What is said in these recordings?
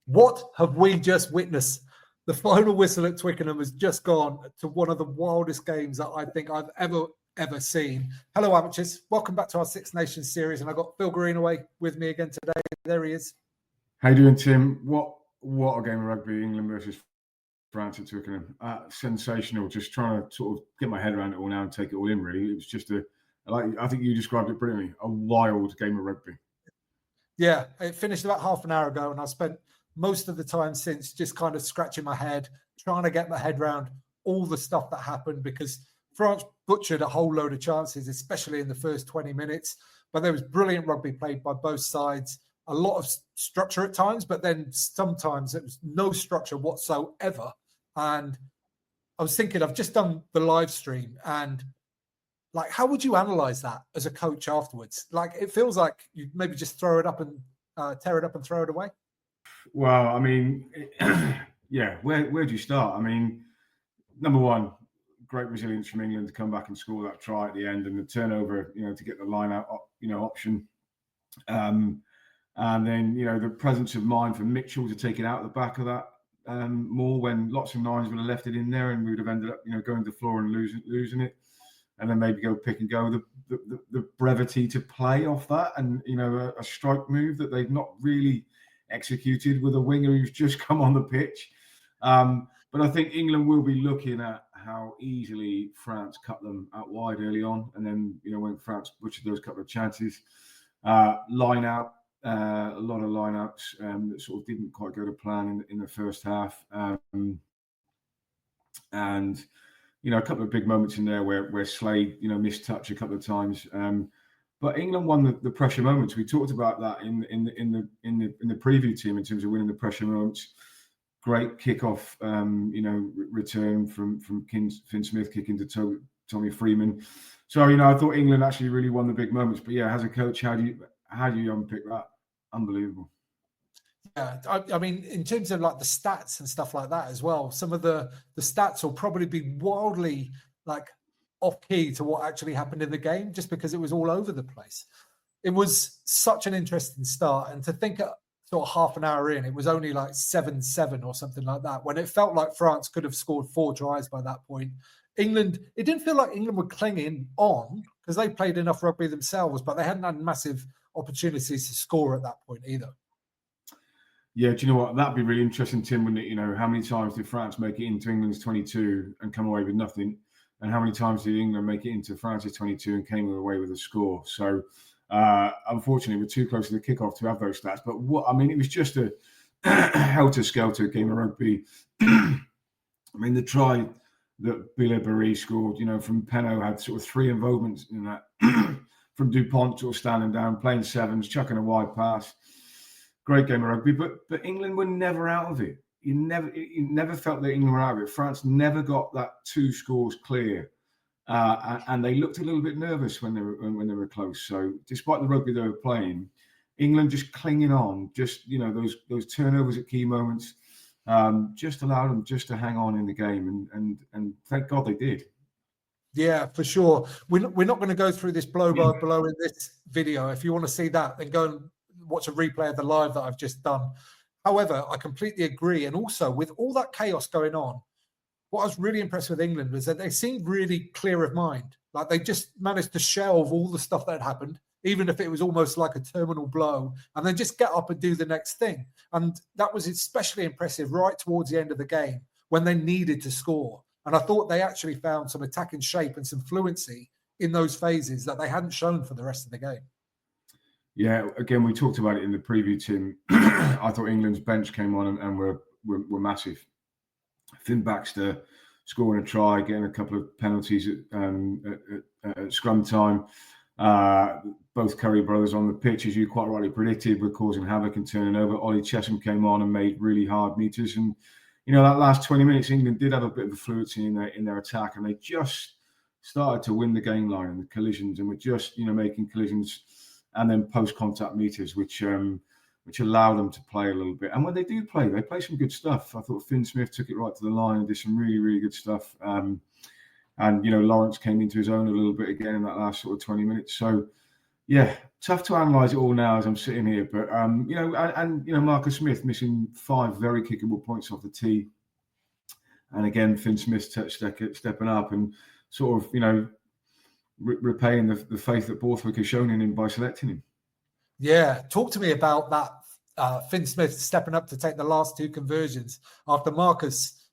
What have we just witnessed? The final whistle at Twickenham has just gone to one of the wildest games that I think I've ever seen. Hello, amateurs. Welcome back to our Six Nations series. And I've got Phil Greenaway with me again today. There he is. How you doing, Tim? What a game of rugby, England versus France at Twickenham. Sensational. Just trying to sort of get my head around it all now and take it all in, really. It was just I think you described it brilliantly, a wild game of rugby. Yeah, it finished about half an hour ago, and I spent most of the time since just kind of scratching my head, trying to get my head around all the stuff that happened, because France butchered a whole load of chances, especially in the first 20 minutes. But there was brilliant rugby played by both sides, a lot of structure at times, but then sometimes it was no structure whatsoever. And I was thinking, I've just done the live stream, and like, how would you analyze that as a coach afterwards? Like, it feels like you maybe just throw it up and tear it up and throw it away. Well, I mean, yeah, where do you start? I mean, number one, great resilience from England to come back and score that try at the end, and the turnover, to get the line out, option. And then, the presence of mind for Mitchell to take it out the back of that more, when lots of nines would have left it in there and we would have ended up, going to the floor and losing it. And then maybe go pick and go. The brevity to play off that, and a strike move that they've not really executed with a winger who's just come on the pitch. But I think England will be looking at how easily France cut them out wide early on, and then when France butchered those couple of chances, line out, a lot of line outs that sort of didn't quite go to plan in the first half, and. A couple of big moments in there where Slade, missed touch a couple of times. But England won the pressure moments. We talked about that in the preview team in terms of winning the pressure moments. Great kickoff, return from Finn Smith kicking to Tommy Freeman. So I thought England actually really won the big moments. But yeah, as a coach, how do you unpick that? Unbelievable. Yeah, I mean, in terms of like the stats and stuff like that as well, some of the stats will probably be wildly like off key to what actually happened in the game, just because it was all over the place. It was such an interesting start, and to think sort of half an hour in, it was only like 7-7 or something like that, when it felt like France could have scored 4 tries by that point. England, it didn't feel like England were clinging on because they played enough rugby themselves, but they hadn't had massive opportunities to score at that point either. Yeah, do you know what? That'd be really interesting, Tim, wouldn't it? How many times did France make it into England's 22 and come away with nothing? And how many times did England make it into France's 22 and came away with a score? So, unfortunately, we're too close to the kickoff to have those stats. But it was just a helter-skelter game of rugby. I mean, the try that Billy scored, from Penno had sort of 3 involvements in that. From Dupont sort of standing down, playing sevens, chucking a wide pass. Great game of rugby, but England were never out of it. You never felt that England were out of it. France never got that 2 scores clear, and they looked a little bit nervous when they were close. So despite the rugby they were playing, England just clinging on, just those turnovers at key moments, just allowed them just to hang on in the game, and thank God they did. Yeah, for sure. We're not going to go through this blow by blow in this video. If you want to see that, then go and watch a replay of the live that I've just done. However, I completely agree. And also, with all that chaos going on, what I was really impressed with England was that they seemed really clear of mind. Like, they just managed to shelve all the stuff that had happened, even if it was almost like a terminal blow, and then just get up and do the next thing. And that was especially impressive right towards the end of the game when they needed to score. And I thought they actually found some attacking shape and some fluency in those phases that they hadn't shown for the rest of the game. Yeah, again, we talked about it in the preview, Tim. I thought England's bench came on and were massive. Finn Baxter scoring a try, getting a couple of penalties at scrum time. Both Curry brothers on the pitch, as you quite rightly predicted, were causing havoc and turning over. Ollie Chesham came on and made really hard meters. And, that last 20 minutes, England did have a bit of a fluency in their attack, and they just started to win the game line and the collisions, and were just, making collisions and then post-contact meters, which allow them to play a little bit. And when they do play, they play some good stuff. I thought Finn Smith took it right to the line and did some really, really good stuff. And Lawrence came into his own a little bit again in that last sort of 20 minutes. So, Yeah, tough to analyse it all now as I'm sitting here, but Marcus Smith missing 5 very kickable points off the tee, and again Finn Smith stepping up and sort of repaying the faith that Borthwick has shown in him by selecting him. Yeah, talk to me about that. Finn Smith stepping up to take the last 2 conversions after Marcus.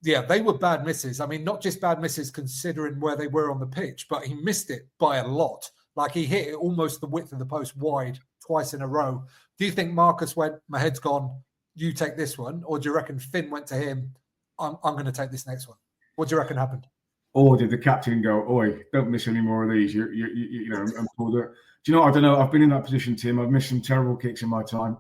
Yeah, they were bad misses. I mean, not just bad misses considering where they were on the pitch, but he missed it by a lot. Like he hit it almost the width of the post wide twice in a row. Do you think Marcus went, my head's gone, you take this one? Or do you reckon Finn went to him, I'm going to take this next one? What do you reckon happened? Or did the captain go, oi, don't miss any more of these, and pulled it? Do you know, I don't know. I've been in that position, Tim. I've missed some terrible kicks in my time.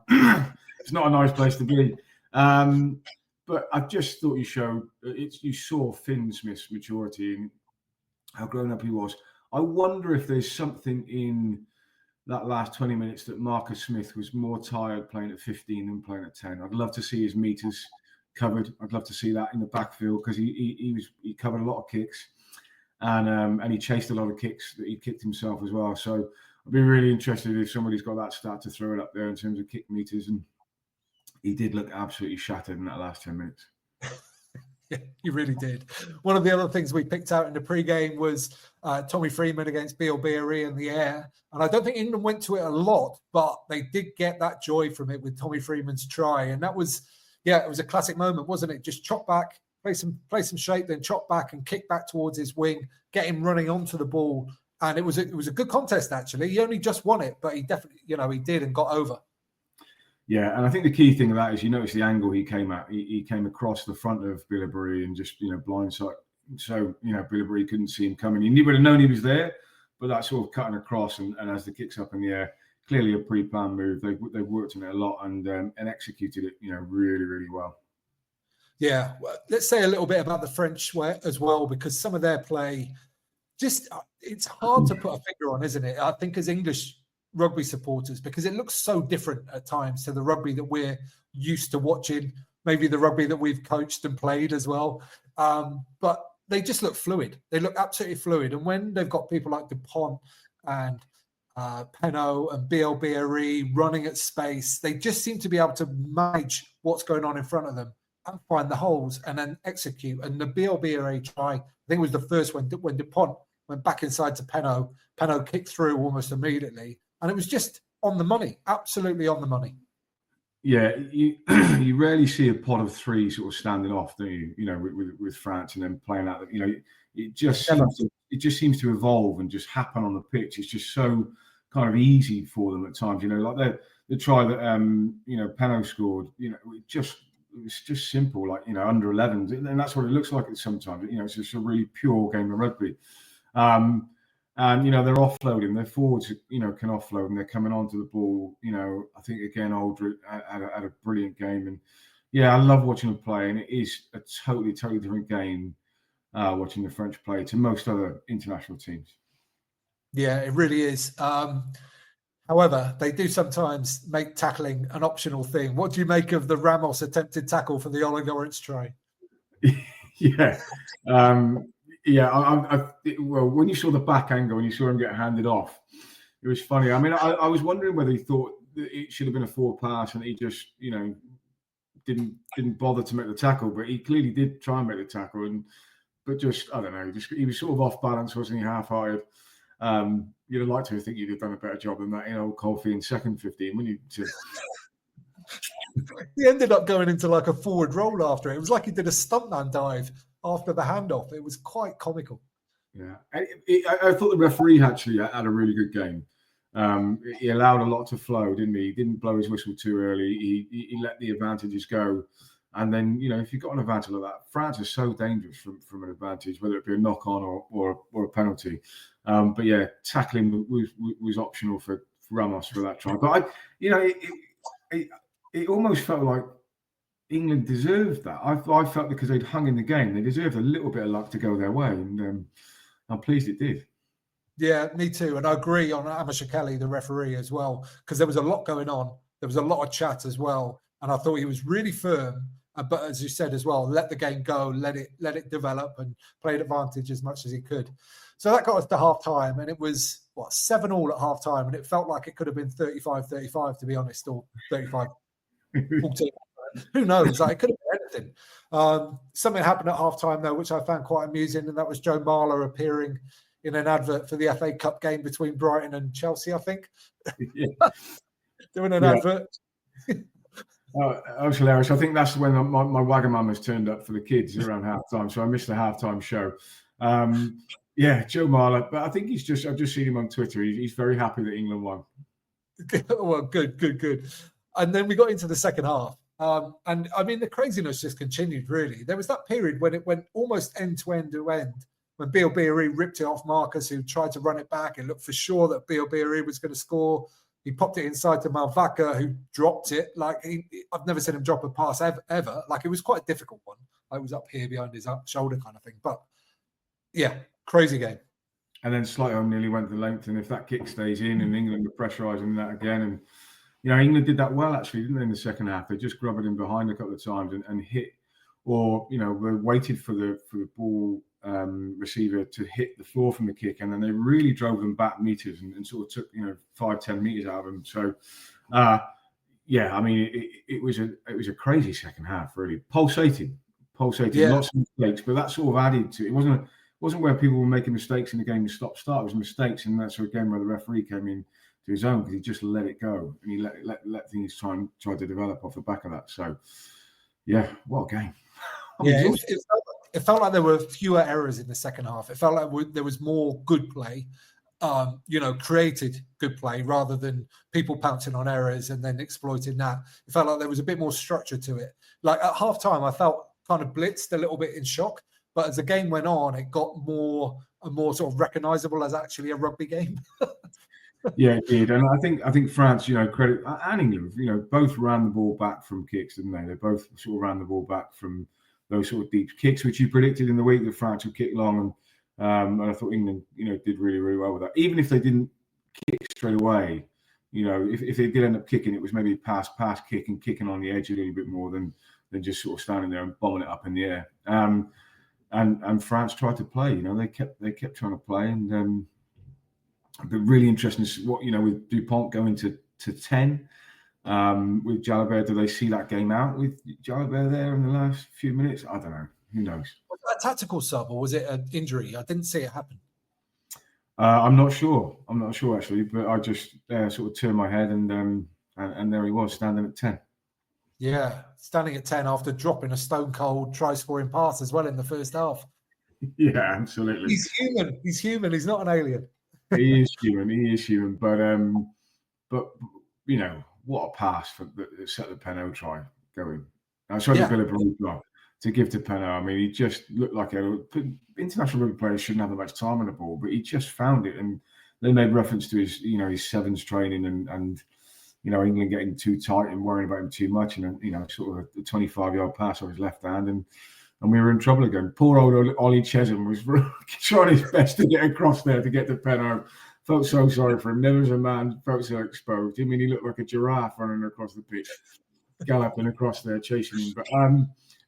It's not a nice place to be. But I just thought you saw Finn Smith's maturity and how grown up he was. I wonder if there's something in that last 20 minutes that Marcus Smith was more tired playing at 15 than playing at 10. I'd love to see his meters covered. I'd love to see that in the backfield because he covered a lot of kicks and he chased a lot of kicks that he kicked himself as well. So I'd be really interested if somebody's got that stat to throw it up there in terms of kick meters. And he did look absolutely shattered in that last 10 minutes. Yeah, he really did. One of the other things we picked out in the pre-game was Tommy Freeman against BLBRE in the air. And I don't think England went to it a lot, but they did get that joy from it with Tommy Freeman's try. And that was, it was a classic moment, wasn't it? Just chop back, play some shape, then chop back and kick back towards his wing, get him running onto the ball. And it was a good contest, actually. He only just won it, but he definitely, he did and got over. Yeah, and I think the key thing of that is you notice the angle he came at. He came across the front of Bilberry and just, blindside. So, Bilberry couldn't see him coming. He would have known he was there, but that sort of cutting across and as the kick's up in the air, clearly a pre-planned move. They've worked on it a lot and executed it, really, really well. Yeah, well, let's say a little bit about the French as well, because some of their play, it's hard to put a finger on, isn't it? I think as English rugby supporters, because it looks so different at times to the rugby that we're used to watching, maybe the rugby that we've coached and played as well. But they just look fluid. They look absolutely fluid. And when they've got people like Dupont and Penaud and BLBRE running at space, they just seem to be able to manage what's going on in front of them and find the holes and then execute. And the BLBRE try, I think it was the first one when Dupont went back inside to Penaud. Penaud kicked through almost immediately. And it was just on the money, absolutely on the money. Yeah, you rarely see a pot of 3 sort of standing off, do you? With France and then playing out. It just seems to evolve and just happen on the pitch. It's just so kind of easy for them at times. Like the try that Penaud scored. It was just simple, like under 11s, and that's what it looks like sometimes. It's just a really pure game of rugby. And, they're offloading. Their forwards, can offload and they're coming onto the ball. I think, again, Aldred had a brilliant game. And, I love watching them play. And it is a totally, totally different game watching the French play to most other international teams. Yeah, it really is. However, they do sometimes make tackling an optional thing. What do you make of the Ramos attempted tackle for the Oleg Lawrence try? Yeah. Well, when you saw the back angle and you saw him get handed off, it was funny. I mean, I was wondering whether he thought that it should have been a forward pass and he just, didn't bother to make the tackle, but he clearly did try and make the tackle. But just, I don't know, he was sort of off balance, wasn't he, half-hearted? You'd have liked to think you'd have done a better job than that, Colfie in second 15, wouldn't you? He ended up going into like a forward roll after it. It was like he did a stuntman dive after the handoff. It was quite comical. Yeah, I thought the referee actually had a really good game. He allowed a lot to flow, didn't he? He didn't blow his whistle too early. He let the advantages go. And then, if you've got an advantage like that, France is so dangerous from an advantage, whether it be a knock-on or a penalty. But yeah, tackling was optional for Ramos for that try. But it almost felt like England deserved that. I felt because they'd hung in the game, they deserved a little bit of luck to go their way, and I'm pleased it did. Yeah, me too. And I agree on Amisha Kelly, the referee, as well, because there was a lot going on. There was a lot of chat as well. And I thought he was really firm. But as you said as well, let the game go, let it develop and play at advantage as much as he could. So that got us to half time. And it was 7-all at half time, and it felt like it could have been 35-35, to be honest, or 35-14. Who knows? Like, it could have been anything. Something happened at half time, though, which I found quite amusing, and that was Joe Marler appearing in an advert for the FA Cup game between Brighton and Chelsea, I think. Yeah. Doing an advert. That was hilarious. I think that's when my Wagamama's turned up for the kids around halftime, so I missed the halftime show. Joe Marler, but I think I've just seen him on Twitter. He's very happy that England won. Well, good. And then we got into the second half. And I mean, the craziness just continued, really. There was that period when it went almost end to end, when Bielbiarri ripped it off Marcus, who tried to run it back. It looked for sure that Bielbiarri was going to score. He popped it inside to Malvaca, who dropped it. Like, I've never seen him drop a pass ever. Like, it was quite a difficult one. I was up here behind his shoulder kind of thing. But, yeah, crazy game. And then Sligo nearly went the length. And if that kick stays in and England were pressurising that again. And, England did that well, actually, didn't they, in the second half? They just grubbed him behind a couple of times and hit, or, waited for the ball receiver to hit the floor from the kick, and then they really drove them back meters and sort of took 5-10 meters out of them. So I mean, it was a crazy second half, really pulsating, lots of mistakes, but that sort of added to it. Wasn't where people were making mistakes in the game to start. It was mistakes, and that's again where the referee came in to his own, because he just let it go and he let things try to develop off the back of that. So what a game. It felt like there were fewer errors in the second half. It felt like there was more good play, created good play, rather than people pouncing on errors and then exploiting that. It felt like there was a bit more structure to it. Like, at half time, I felt kind of blitzed a little bit in shock. But as the game went on, it got more and more sort of recognisable as actually a rugby game. Yeah, it did. And I think France, credit, and England, both ran the ball back from kicks, didn't they? They both sort of ran the ball back from those sort of deep kicks, which you predicted in the week that France would kick long, and I thought England, did really, really well with that. Even if they didn't kick straight away, if they did end up kicking, it was maybe pass kick and kicking on the edge a little bit more than just sort of standing there and bombing it up in the air. And France tried to play. They kept trying to play, and but really interesting is what with Dupont going to 10. With Jalabert, do they see that game out with Jalabert there in the last few minutes? I don't know. Who knows? Was that a tactical sub, or was it an injury? I didn't see it happen. I'm not sure. Actually, but I just sort of turned my head, and there he was standing at 10. Yeah, standing at 10 after dropping a stone cold try-scoring pass as well in the first half. Yeah, absolutely. He's human. He's not an alien. He is human. But what a pass that set the Penaud try going. Philippe to give to Penaud. I mean, he just looked like international rugby players shouldn't have that much time on the ball, but he just found it. And they made reference to his sevens training and England getting too tight and worrying about him too much, and sort of a 25-yard pass on his left hand, and we were in trouble again. Poor old Ollie Chesham was trying his best to get across there to get to Penaud. Felt so sorry for him. Never as a man felt so exposed. I mean, he looked like a giraffe running across the pitch, galloping across there, chasing him. But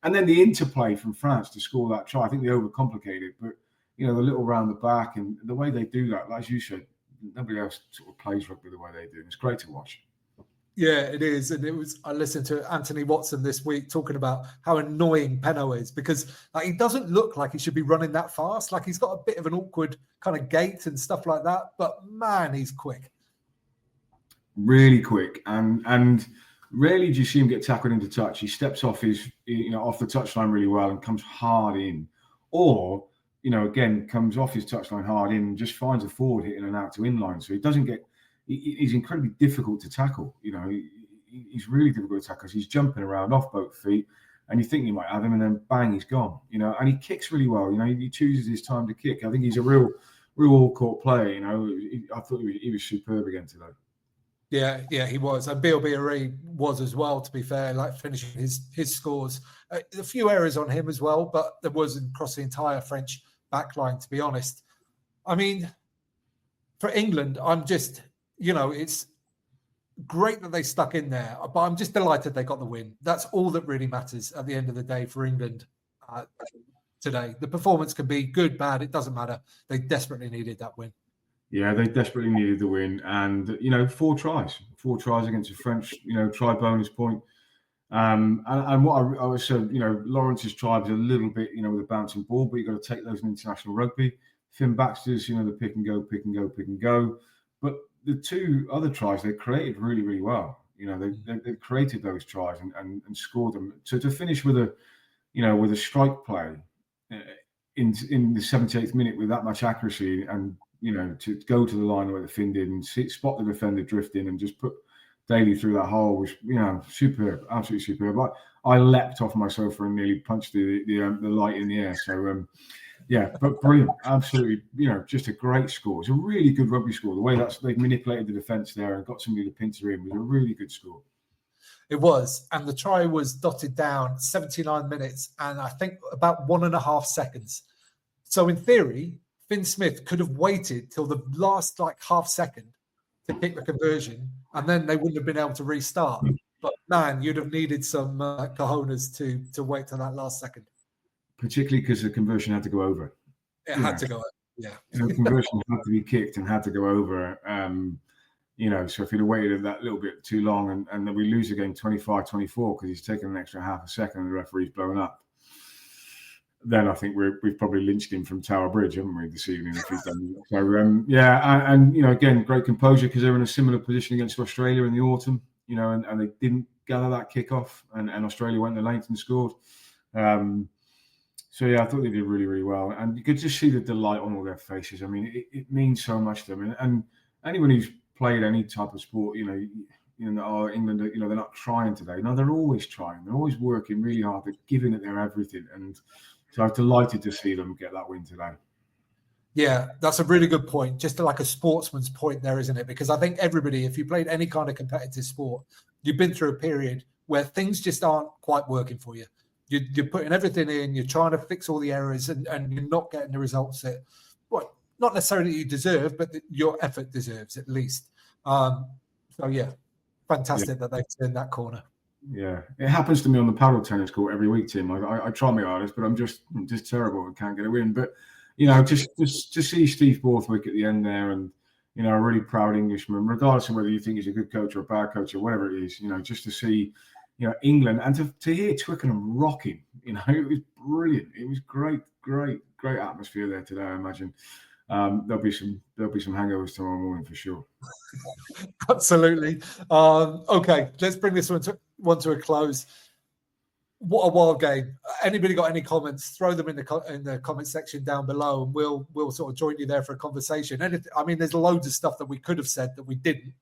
and then the interplay from France to score that try, I think they overcomplicated. But the little round the back and the way they do that, like you said, nobody else sort of plays rugby the way they do. It's great to watch. Yeah, it is. And I listened to Anthony Watson this week talking about how annoying Penaud is, because he doesn't look like he should be running that fast. Like, he's got a bit of an awkward kind of gait and stuff like that. But man, he's quick. Really quick. And rarely do you see him get tackled into touch. He steps off off the touchline really well and comes hard in. Or, again, comes off his touchline hard in and just finds a forward hitting and out to inline. So he doesn't get... He's incredibly difficult to tackle. He's really difficult to tackle because he's jumping around off both feet, and you think you might have him, and then bang, he's gone. And he kicks really well. He chooses his time to kick. I think he's a real all-court player. I thought he was superb again today. Yeah, he was. And Bielbiarri was as well, to be fair, like finishing his scores. A few errors on him as well, but there wasn't across the entire French backline, to be honest. I mean, for England, I'm just... it's great that they stuck in there, but I'm just delighted they got the win. That's all that really matters at the end of the day for England today. The performance can be good, bad, it doesn't matter. They desperately needed that win. Yeah, they desperately needed the win, and 4 tries against a French, try bonus point. And what I was so, Lawrence's try was a little bit, with a bouncing ball, but you've got to take those in international rugby. Finn Baxter's, the pick and go. But the 2 other tries they created really, really well. They created those tries and scored them. So to finish with a strike play in the 78th minute with that much accuracy, and to go to the line where the Finn did and spot the defender drifting and just put Daly through that hole was, superb, absolutely superb. I leapt off my sofa and nearly punched the light in the air. So, but brilliant, absolutely, just a great score. It's a really good rugby score. The way they've manipulated the defence there and got somebody to pincer in was a really good score. It was, and the try was dotted down 79 minutes and I think about 1.5 seconds. So in theory, Finn Smith could have waited till the last half second to kick the conversion, and then they wouldn't have been able to restart. But man, you'd have needed some cojones to wait till that last second. Particularly because the conversion had to go over. It had to go over, yeah. The conversion had to be kicked and had to go over. So if he'd have waited that little bit too long and then we lose the game 25-24 because he's taken an extra half a second and the referee's blown up, then I think we've probably lynched him from Tower Bridge, haven't we, this evening? If he's done that. So, again, great composure because they were in a similar position against Australia in the autumn, and they didn't gather that kickoff, and Australia went the length and scored. I thought they did really, really well, and you could just see the delight on all their faces. I mean, it means so much to them, and anyone who's played any type of sport, England, they're not trying today. No, they're always trying. They're always working really hard. They're giving it their everything, and so I'm delighted to see them get that win today. Yeah, that's a really good point. Just like a sportsman's point there, isn't it? Because I think everybody, if you played any kind of competitive sport, you've been through a period where things just aren't quite working for you. You're putting everything in, you're trying to fix all the errors, and you're not getting the results that, not necessarily you deserve, but that your effort deserves at least. Fantastic that they've turned that corner. Yeah, it happens to me on the paddle tennis court every week, Tim. I try my hardest, but I'm just terrible and can't get a win. But just to see Steve Borthwick at the end there, and a really proud Englishman, regardless of whether you think he's a good coach or a bad coach or whatever it is, just to see England and to hear Twickenham rocking, it was brilliant. It was great atmosphere there today. I imagine there'll be some hangovers tomorrow morning for sure. Absolutely. Okay, let's bring this one to a close. What a wild game. Anybody got any comments? Throw them in the comment section down below, and we'll sort of join you there for a conversation. And there's loads of stuff that we could have said that we didn't,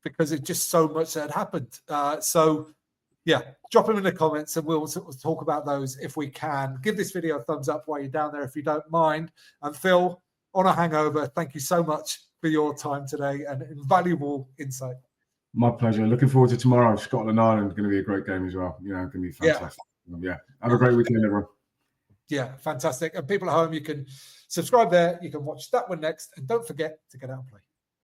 because it's just so much that had happened. Drop them in the comments and we'll sort of talk about those if we can. Give this video a thumbs up while you're down there if you don't mind. And Phil, on a hangover, thank you so much for your time today and invaluable insight. My pleasure. Looking forward to tomorrow. Scotland Ireland, going to be a great game as well. Going to be fantastic. Yeah. Have a great weekend, everyone. Yeah, fantastic. And people at home, you can subscribe there. You can watch that one next. And don't forget to get out and play.